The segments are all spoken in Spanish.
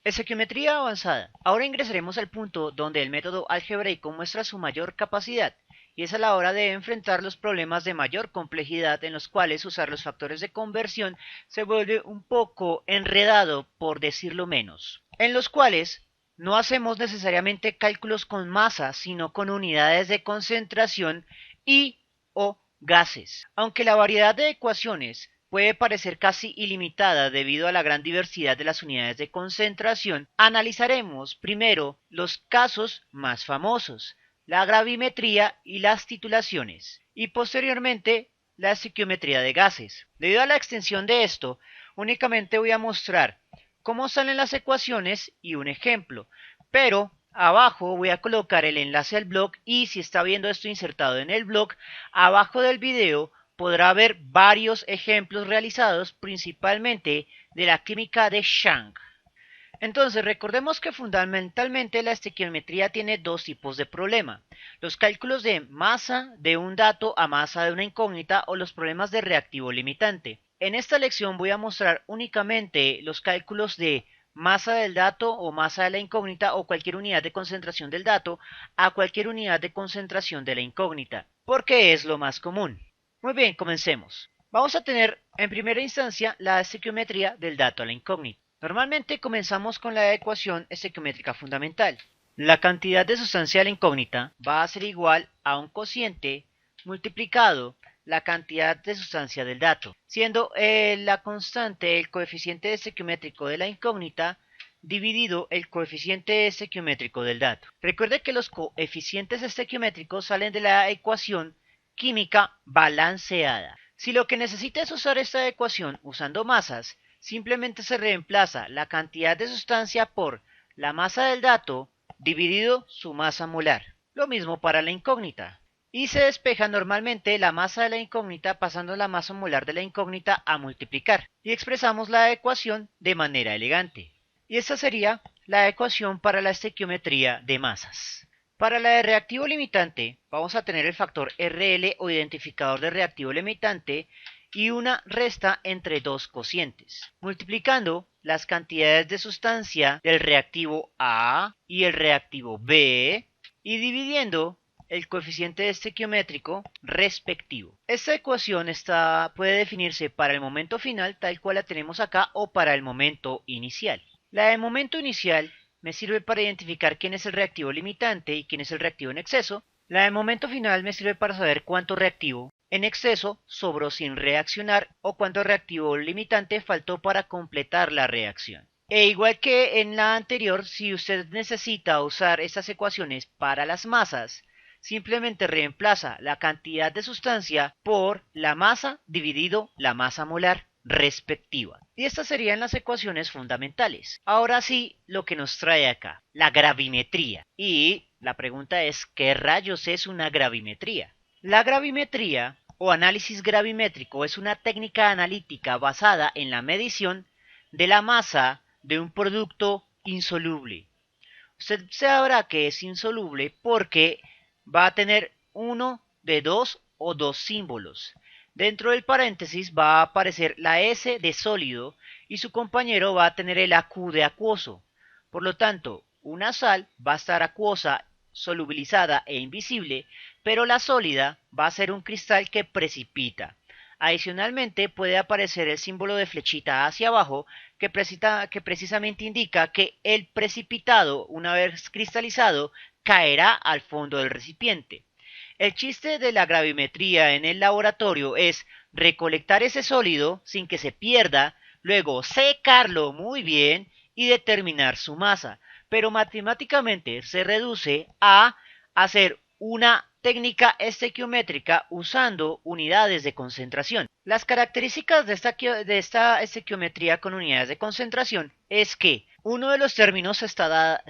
Estequiometría avanzada. Ahora ingresaremos al punto donde el método algebraico muestra su mayor capacidad, y es a la hora de enfrentar los problemas de mayor complejidad en los cuales usar los factores de conversión se vuelve un poco enredado, por decirlo menos, en los cuales no hacemos necesariamente cálculos con masa, sino con unidades de concentración y o gases. Aunque la variedad de ecuaciones puede parecer casi ilimitada debido a la gran diversidad de las unidades de concentración, analizaremos primero los casos más famosos, la gravimetría y las titulaciones, y posteriormente la estequiometría de gases. Debido a la extensión de esto, únicamente voy a mostrar cómo salen las ecuaciones y un ejemplo, pero abajo voy a colocar el enlace al blog, y si está viendo esto insertado en el blog, abajo del video podrá ver varios ejemplos realizados principalmente de la química de Chang. Entonces, recordemos que fundamentalmente la estequiometría tiene dos tipos de problema: los cálculos de masa de un dato a masa de una incógnita, o los problemas de reactivo limitante. En esta lección voy a mostrar únicamente los cálculos de masa del dato o masa de la incógnita, o cualquier unidad de concentración del dato a cualquier unidad de concentración de la incógnita, porque es lo más común. Muy bien, comencemos. Vamos a tener en primera instancia la estequiometría del dato a la incógnita. Normalmente comenzamos con la ecuación estequiométrica fundamental. La cantidad de sustancia de la incógnita va a ser igual a un cociente multiplicado la cantidad de sustancia del dato, siendo la constante el coeficiente estequiométrico de la incógnita dividido el coeficiente estequiométrico del dato. Recuerde que los coeficientes estequiométricos salen de la ecuación química balanceada. Si lo que necesita es usar esta ecuación usando masas, simplemente se reemplaza la cantidad de sustancia por la masa del dato dividido su masa molar. Lo mismo para la incógnita. Y se despeja normalmente la masa de la incógnita pasando la masa molar de la incógnita a multiplicar. Y expresamos la ecuación de manera elegante. Y esta sería la ecuación para la estequiometría de masas. Para la de reactivo limitante, vamos a tener el factor RL o identificador de reactivo limitante y una resta entre dos cocientes, multiplicando las cantidades de sustancia del reactivo A y el reactivo B y dividiendo el coeficiente estequiométrico respectivo. Esta ecuación puede definirse para el momento final tal cual la tenemos acá, o para el momento inicial. La de momento inicial me sirve para identificar quién es el reactivo limitante y quién es el reactivo en exceso. La de momento final me sirve para saber cuánto reactivo en exceso sobró sin reaccionar, o cuánto reactivo limitante faltó para completar la reacción. E igual que en la anterior, si usted necesita usar estas ecuaciones para las masas, simplemente reemplaza la cantidad de sustancia por la masa dividido la masa molar respectiva. Y estas serían las ecuaciones fundamentales. Ahora sí, lo que nos trae acá, la gravimetría. Y la pregunta es, ¿qué rayos es una gravimetría? La gravimetría o análisis gravimétrico es una técnica analítica basada en la medición de la masa de un producto insoluble. Usted sabrá que es insoluble porque va a tener uno de dos o dos símbolos. Dentro del paréntesis va a aparecer la S de sólido y su compañero va a tener el AQ de acuoso. Por lo tanto, una sal va a estar acuosa, solubilizada e invisible, pero la sólida va a ser un cristal que precipita. Adicionalmente puede aparecer el símbolo de flechita hacia abajo que precisamente indica que el precipitado, una vez cristalizado, caerá al fondo del recipiente. El chiste de la gravimetría en el laboratorio es recolectar ese sólido sin que se pierda, luego secarlo muy bien y determinar su masa, pero matemáticamente se reduce a hacer una técnica estequiométrica usando unidades de concentración. Las características de esta estequiometría con unidades de concentración es que uno de los términos estará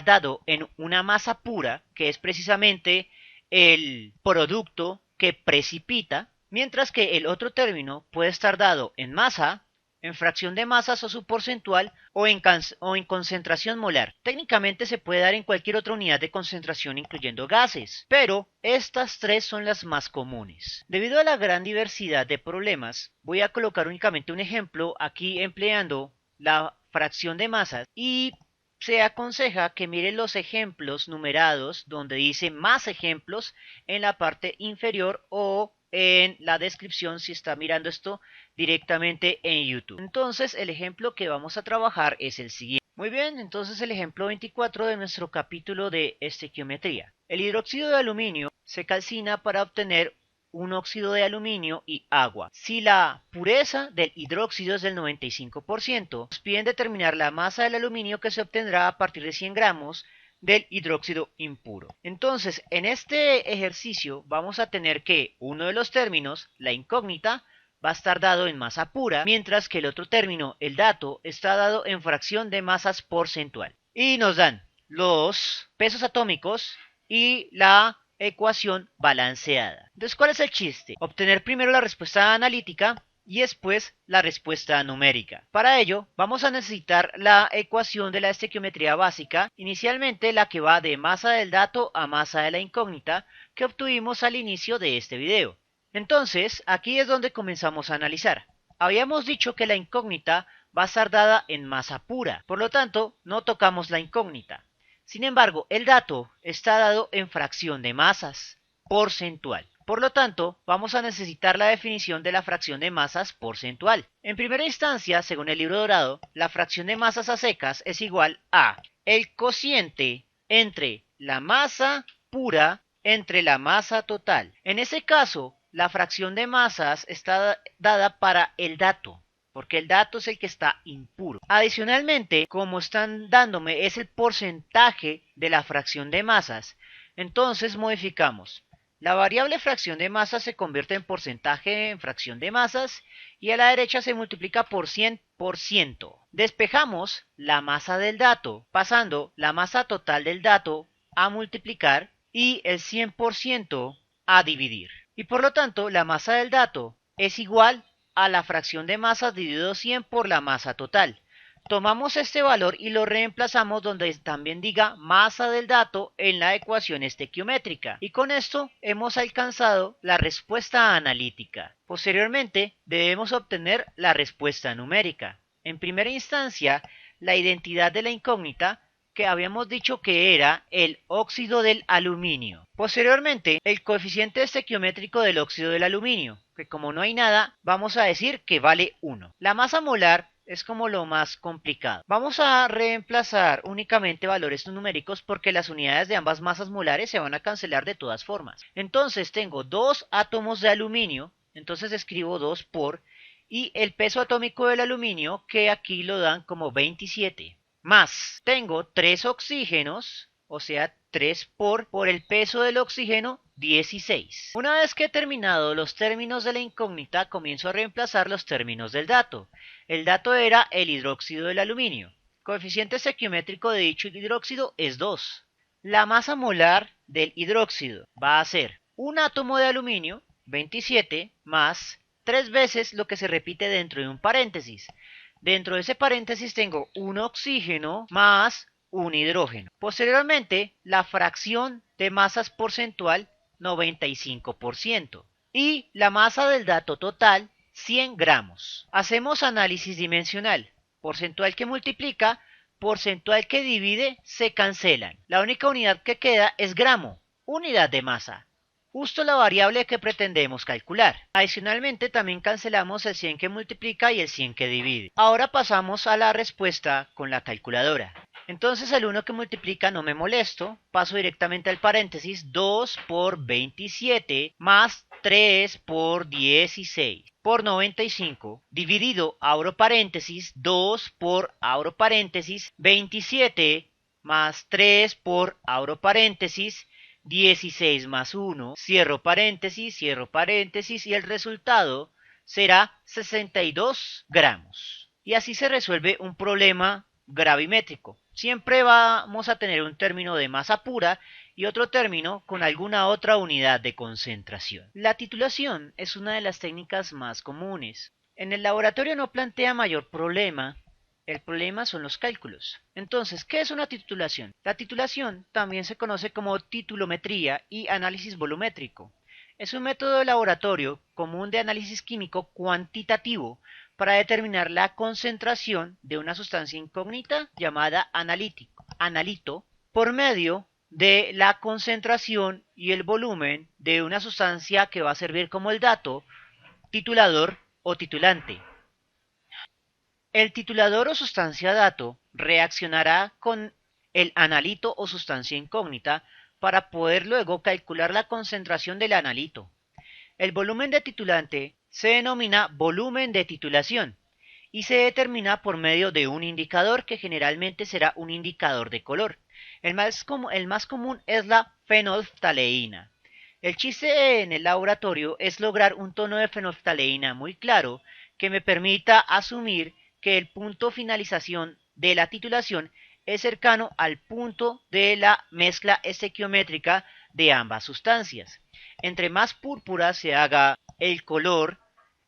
dado en una masa pura, que es precisamente el producto que precipita, mientras que el otro término puede estar dado en masa, en fracción de masas o su porcentual, o en concentración molar. Técnicamente se puede dar en cualquier otra unidad de concentración incluyendo gases, pero estas tres son las más comunes. Debido a la gran diversidad de problemas, voy a colocar únicamente un ejemplo aquí empleando la fracción de masas, y se aconseja que mire los ejemplos numerados donde dice más ejemplos en la parte inferior o en la descripción si está mirando esto directamente en YouTube. Entonces el ejemplo que vamos a trabajar es el siguiente. Muy bien, entonces el ejemplo 24 de nuestro capítulo de estequiometría. El hidróxido de aluminio se calcina para obtener un óxido de aluminio y agua. Si la pureza del hidróxido es del 95%, nos piden determinar la masa del aluminio que se obtendrá a partir de 100 gramos del hidróxido impuro. Entonces, en este ejercicio vamos a tener que uno de los términos, la incógnita, va a estar dado en masa pura, mientras que el otro término, el dato, está dado en fracción de masas porcentual. Y nos dan los pesos atómicos y la ecuación balanceada. Entonces, ¿cuál es el chiste? Obtener primero la respuesta analítica y después la respuesta numérica. Para ello, vamos a necesitar la ecuación de la estequiometría básica, inicialmente la que va de masa del dato a masa de la incógnita, que obtuvimos al inicio de este video. Entonces, aquí es donde comenzamos a analizar. Habíamos dicho que la incógnita va a estar dada en masa pura, por lo tanto, no tocamos la incógnita. Sin embargo, el dato está dado en fracción de masas, porcentual. Por lo tanto, vamos a necesitar la definición de la fracción de masas porcentual. En primera instancia, según el libro dorado, la fracción de masas a secas es igual a el cociente entre la masa pura entre la masa total. En ese caso, la fracción de masas está dada para el dato, porque el dato es el que está impuro. Adicionalmente, como están dándome es el porcentaje de la fracción de masas, entonces modificamos. La variable fracción de masas se convierte en porcentaje en fracción de masas y a la derecha se multiplica por 100%. Despejamos la masa del dato, pasando la masa total del dato a multiplicar y el 100% a dividir. Y por lo tanto, la masa del dato es igual a la fracción de masas dividido 100 por la masa total. Tomamos este valor y lo reemplazamos donde también diga masa del dato en la ecuación estequiométrica. Y con esto hemos alcanzado la respuesta analítica. Posteriormente debemos obtener la respuesta numérica. En primera instancia, la identidad de la incógnita que habíamos dicho que era el óxido del aluminio. Posteriormente, el coeficiente estequiométrico del óxido del aluminio, que como no hay nada, vamos a decir que vale 1. La masa molar es como lo más complicado. Vamos a reemplazar únicamente valores numéricos porque las unidades de ambas masas molares se van a cancelar de todas formas. Entonces tengo 2 átomos de aluminio, entonces escribo 2 por, y el peso atómico del aluminio que aquí lo dan como 27. Más, tengo 3 oxígenos, o sea 3 por el peso del oxígeno 16. Una vez que he terminado los términos de la incógnita, comienzo a reemplazar los términos del dato. El dato era el hidróxido del aluminio. Coeficiente estequiométrico de dicho hidróxido es 2. La masa molar del hidróxido va a ser un átomo de aluminio, 27, más 3 veces lo que se repite dentro de un paréntesis. Dentro de ese paréntesis tengo un oxígeno más un hidrógeno. Posteriormente, la fracción de masas porcentual 95% y la masa del dato total 100 gramos. Hacemos análisis dimensional. Porcentual que multiplica, porcentual que divide, se cancelan. La única unidad que queda es gramo, unidad de masa. Justo la variable que pretendemos calcular. Adicionalmente también cancelamos el 100 que multiplica y el 100 que divide. Ahora pasamos a la respuesta con la calculadora. Entonces el 1 que multiplica no me molesto, paso directamente al paréntesis 2 por 27 más 3 por 16 por 95 dividido abro paréntesis 2 por abro paréntesis 27 más 3 por abro paréntesis 16 más 1, cierro paréntesis y el resultado será 62 gramos. Y así se resuelve un problema gravimétrico. Siempre vamos a tener un término de masa pura y otro término con alguna otra unidad de concentración. La titulación es una de las técnicas más comunes. En el laboratorio no plantea mayor problema. El problema son los cálculos. Entonces, ¿qué es una titulación? La titulación también se conoce como titulometría y análisis volumétrico. Es un método de laboratorio común de análisis químico cuantitativo para determinar la concentración de una sustancia incógnita llamada analito por medio de la concentración y el volumen de una sustancia que va a servir como el dato, titulador o titulante. El titulador o sustancia dato reaccionará con el analito o sustancia incógnita para poder luego calcular la concentración del analito. El volumen de titulante se denomina volumen de titulación y se determina por medio de un indicador que generalmente será un indicador de color. El más común es la fenolftaleína. El chiste en el laboratorio es lograr un tono de fenolftaleína muy claro que me permita asumir que el punto finalización de la titulación es cercano al punto de la mezcla estequiométrica de ambas sustancias. Entre más púrpura se haga el color,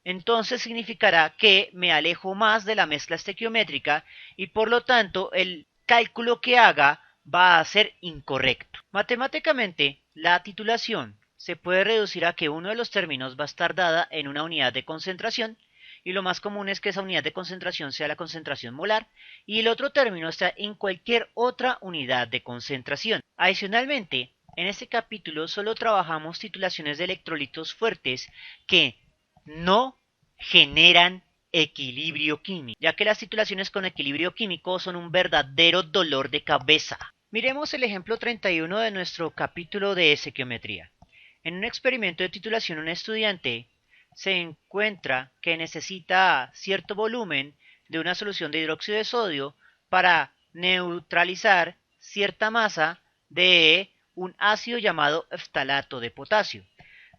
entonces significará que me alejo más de la mezcla estequiométrica y por lo tanto el cálculo que haga va a ser incorrecto. Matemáticamente, la titulación se puede reducir a que uno de los términos va a estar dada en una unidad de concentración y lo más común es que esa unidad de concentración sea la concentración molar y el otro término está en cualquier otra unidad de concentración. Adicionalmente, en este capítulo solo trabajamos titulaciones de electrolitos fuertes que no generan equilibrio químico, ya que las titulaciones con equilibrio químico son un verdadero dolor de cabeza. Miremos el ejemplo 31 de nuestro capítulo de estequiometría. En un experimento de titulación, un estudiante se encuentra que necesita cierto volumen de una solución de hidróxido de sodio para neutralizar cierta masa de un ácido llamado eftalato de potasio.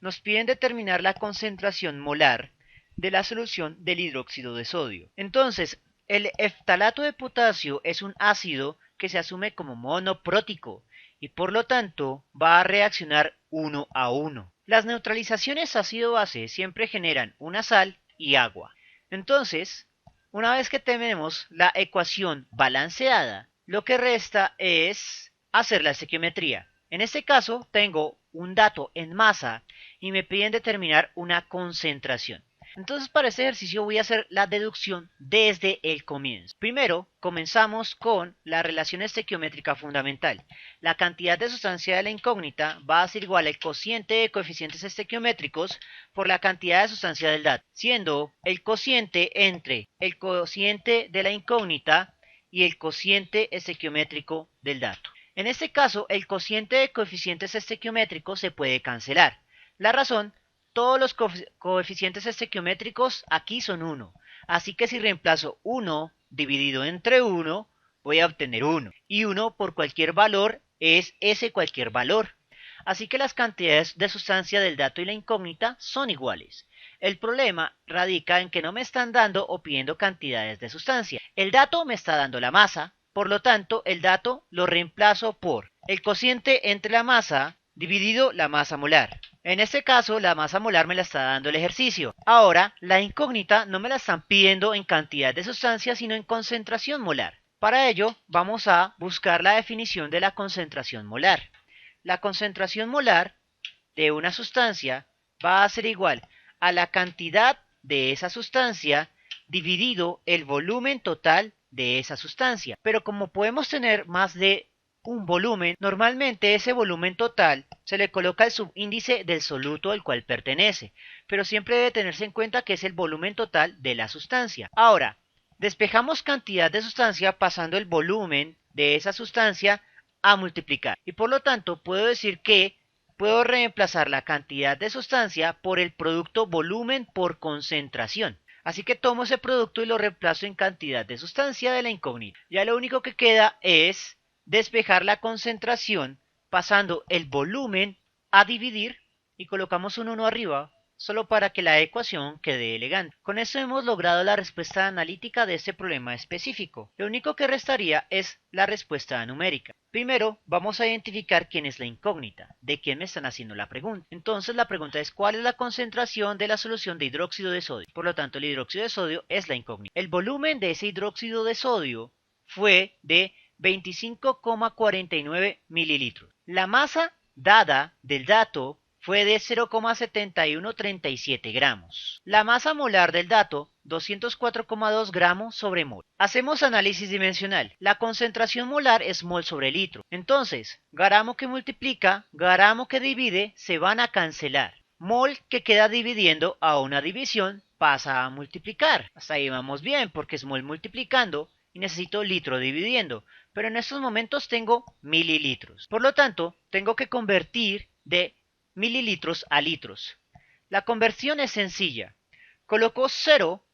Nos piden determinar la concentración molar de la solución del hidróxido de sodio. Entonces, el eftalato de potasio es un ácido que se asume como monoprótico y por lo tanto va a reaccionar 1 a 1. Las neutralizaciones ácido-base siempre generan una sal y agua. Entonces, una vez que tenemos la ecuación balanceada, lo que resta es hacer la estequiometría. En este caso, tengo un dato en masa y me piden determinar una concentración. Entonces, para este ejercicio voy a hacer la deducción desde el comienzo. Primero, comenzamos con la relación estequiométrica fundamental. La cantidad de sustancia de la incógnita va a ser igual al cociente de coeficientes estequiométricos por la cantidad de sustancia del dato, siendo el cociente entre el cociente de la incógnita y el cociente estequiométrico del dato. En este caso, el cociente de coeficientes estequiométricos se puede cancelar. La razón, todos los coeficientes estequiométricos aquí son 1. Así que si reemplazo 1 dividido entre 1, voy a obtener 1. Y 1 por cualquier valor es ese cualquier valor. Así que las cantidades de sustancia del dato y la incógnita son iguales. El problema radica en que no me están dando o pidiendo cantidades de sustancia. El dato me está dando la masa, por lo tanto el dato lo reemplazo por el cociente entre la masa dividido la masa molar. En este caso, la masa molar me la está dando el ejercicio. Ahora, la incógnita no me la están pidiendo en cantidad de sustancia, sino en concentración molar. Para ello, vamos a buscar la definición de la concentración molar. La concentración molar de una sustancia va a ser igual a la cantidad de esa sustancia dividido el volumen total de esa sustancia. Pero como podemos tener más de un volumen, normalmente ese volumen total se le coloca el subíndice del soluto al cual pertenece, pero siempre debe tenerse en cuenta que es el volumen total de la sustancia. Ahora, despejamos cantidad de sustancia pasando el volumen de esa sustancia a multiplicar y por lo tanto puedo decir que puedo reemplazar la cantidad de sustancia por el producto volumen por concentración. Así que tomo ese producto y lo reemplazo en cantidad de sustancia de la incógnita. Ya lo único que queda es despejar la concentración pasando el volumen a dividir y colocamos un 1 arriba solo para que la ecuación quede elegante. Con esto hemos logrado la respuesta analítica de este problema específico. Lo único que restaría es la respuesta numérica. Primero vamos a identificar quién es la incógnita, de quién me están haciendo la pregunta. Entonces la pregunta es ¿cuál es la concentración de la solución de hidróxido de sodio? Por lo tanto el hidróxido de sodio es la incógnita. El volumen de ese hidróxido de sodio fue de 25,49 mililitros. La masa dada del dato fue de 0,7137 gramos. La masa molar del dato, 204,2 gramos sobre mol. Hacemos análisis dimensional. La concentración molar es mol sobre litro. Entonces, gramo que multiplica, gramo que divide, se van a cancelar. Mol que queda dividiendo a una división pasa a multiplicar. Hasta ahí vamos bien porque es mol multiplicando y necesito litro dividiendo. Pero en estos momentos tengo mililitros. Por lo tanto, tengo que convertir de mililitros a litros. La conversión es sencilla. Coloco 0,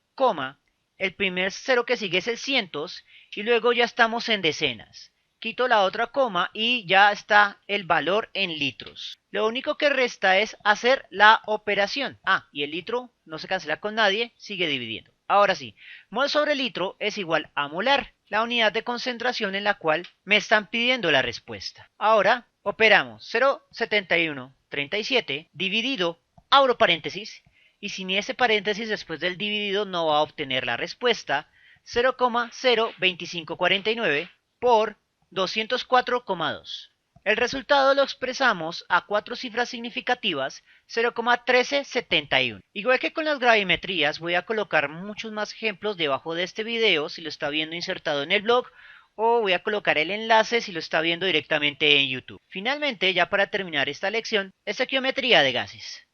el primer 0 que sigue es el cientos y luego ya estamos en decenas. Quito la otra coma y ya está el valor en litros. Lo único que resta es hacer la operación. Y el litro no se cancela con nadie, sigue dividiendo. Ahora sí, mol sobre litro es igual a molar, la unidad de concentración en la cual me están pidiendo la respuesta. Ahora operamos 0,7137 dividido, abro paréntesis, y sin ese paréntesis después del dividido no va a obtener la respuesta, 0,02549 por 204,2. El resultado lo expresamos a 4 cifras significativas, 0,1371. Igual que con las gravimetrías, voy a colocar muchos más ejemplos debajo de este video si lo está viendo insertado en el blog, o voy a colocar el enlace si lo está viendo directamente en YouTube. Finalmente, ya para terminar esta lección, estequiometría de gases.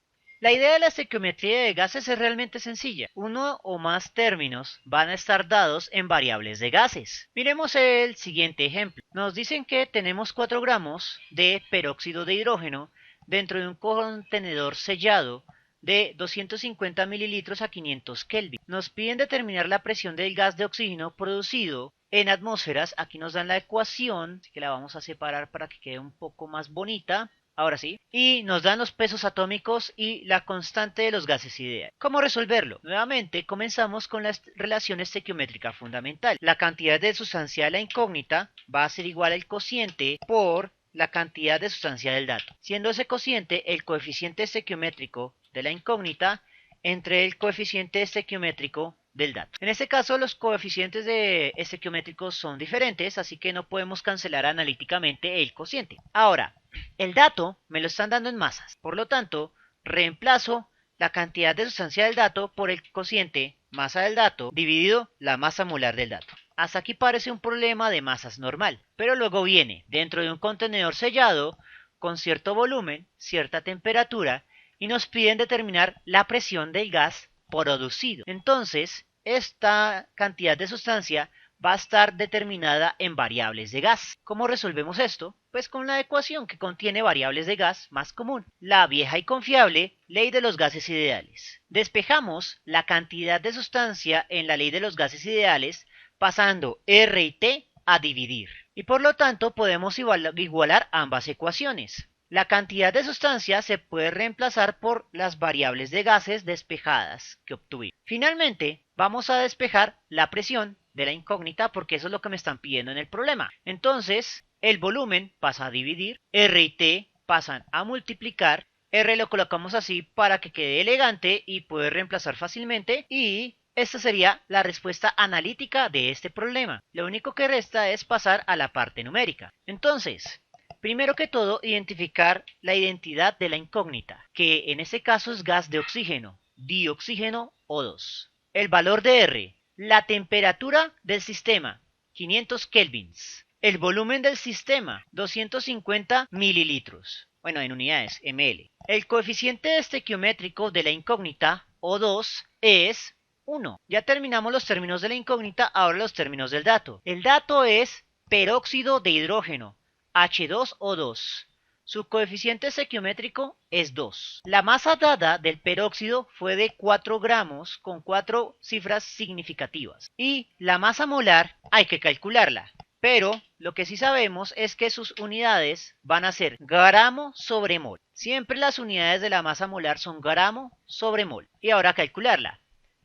La idea de la estequiometría de gases es realmente sencilla. Uno o más términos van a estar dados en variables de gases. Miremos el siguiente ejemplo. Nos dicen que tenemos 4 gramos de peróxido de hidrógeno dentro de un contenedor sellado de 250 mililitros a 500 Kelvin. Nos piden determinar la presión del gas de oxígeno producido en atmósferas. Aquí nos dan la ecuación, así que la vamos a separar para que quede un poco más bonita. Ahora sí. Y nos dan los pesos atómicos y la constante de los gases ideales. ¿Cómo resolverlo? Nuevamente comenzamos con la relación estequiométrica fundamental. La cantidad de sustancia de la incógnita va a ser igual al cociente por la cantidad de sustancia del dato, siendo ese cociente el coeficiente estequiométrico de la incógnita entre el coeficiente estequiométrico del dato. En este caso los coeficientes de estequiométricos son diferentes, así que no podemos cancelar analíticamente el cociente. Ahora, el dato me lo están dando en masas, por lo tanto, reemplazo la cantidad de sustancia del dato por el cociente masa del dato dividido la masa molar del dato. Hasta aquí parece un problema de masas normal, pero luego viene dentro de un contenedor sellado con cierto volumen, cierta temperatura y nos piden determinar la presión del gas producido. Entonces, esta cantidad de sustancia va a estar determinada en variables de gas. ¿Cómo resolvemos esto? Pues con la ecuación que contiene variables de gas más común, la vieja y confiable ley de los gases ideales. Despejamos la cantidad de sustancia en la ley de los gases ideales pasando R y T a dividir. Y por lo tanto podemos igualar ambas ecuaciones. La cantidad de sustancia se puede reemplazar por las variables de gases despejadas que obtuvimos. Finalmente, vamos a despejar la presión de la incógnita porque eso es lo que me están pidiendo en el problema. Entonces, el volumen pasa a dividir, R y T pasan a multiplicar, R lo colocamos así para que quede elegante y puede reemplazar fácilmente y esta sería la respuesta analítica de este problema. Lo único que resta es pasar a la parte numérica. Entonces, primero que todo, identificar la identidad de la incógnita, que en este caso es gas de oxígeno, dioxígeno O2. El valor de R, la temperatura del sistema, 500 kelvins. El volumen del sistema, 250 mililitros. Bueno, en unidades, ml. El coeficiente estequiométrico de la incógnita, O2, es 1. Ya terminamos los términos de la incógnita, ahora los términos del dato. El dato es peróxido de hidrógeno, H2O2. Su coeficiente estequiométrico es 2. La masa dada del peróxido fue de 4 gramos con 4 cifras significativas. Y la masa molar hay que calcularla. Pero lo que sí sabemos es que sus unidades van a ser gramo sobre mol. Siempre las unidades de la masa molar son gramo sobre mol. Y ahora calcularla.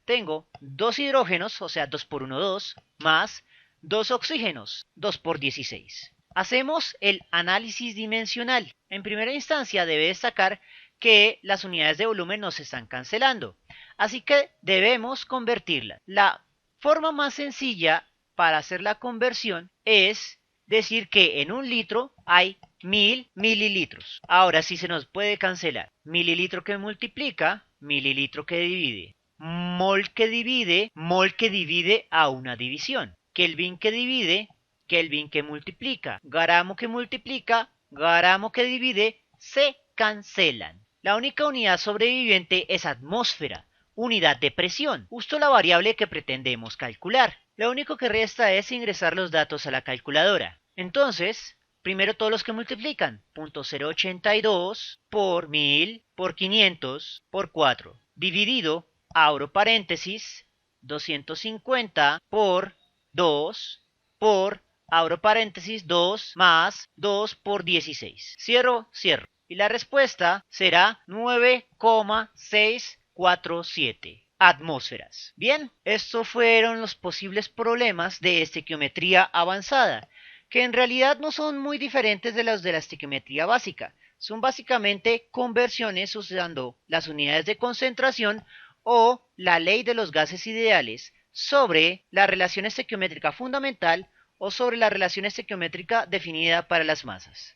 Tengo 2 hidrógenos, o sea 2 por 1, 2, más 2 oxígenos, 2 por 16. Hacemos el análisis dimensional. En primera instancia debe destacar que las unidades de volumen no se están cancelando, así que debemos convertirlas. La forma más sencilla para hacer la conversión es decir que en un litro hay 1000 mililitros. Ahora sí se nos puede cancelar. Mililitro que multiplica, mililitro que divide. Mol que divide a una división. Kelvin que divide, Kelvin que multiplica. Gramo que multiplica, gramo que divide, se cancelan. La única unidad sobreviviente es atmósfera, unidad de presión, justo la variable que pretendemos calcular. Lo único que resta es ingresar los datos a la calculadora. Entonces, primero todos los que multiplican, 0.082 por 1000 por 500 por 4, dividido, abro paréntesis, 250 por 2 por, abro paréntesis, 2 más 2 por 16. Cierro, cierro. Y la respuesta será 9,647 atmósferas. Bien, estos fueron los posibles problemas de estequiometría avanzada, que en realidad no son muy diferentes de los de la estequiometría básica. Son básicamente conversiones usando las unidades de concentración o la ley de los gases ideales sobre la relación estequiométrica fundamental o sobre la relación estequiométrica definida para las masas.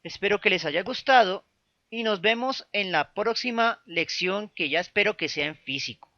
Espero que les haya gustado y nos vemos en la próxima lección, que ya espero que sea en físico.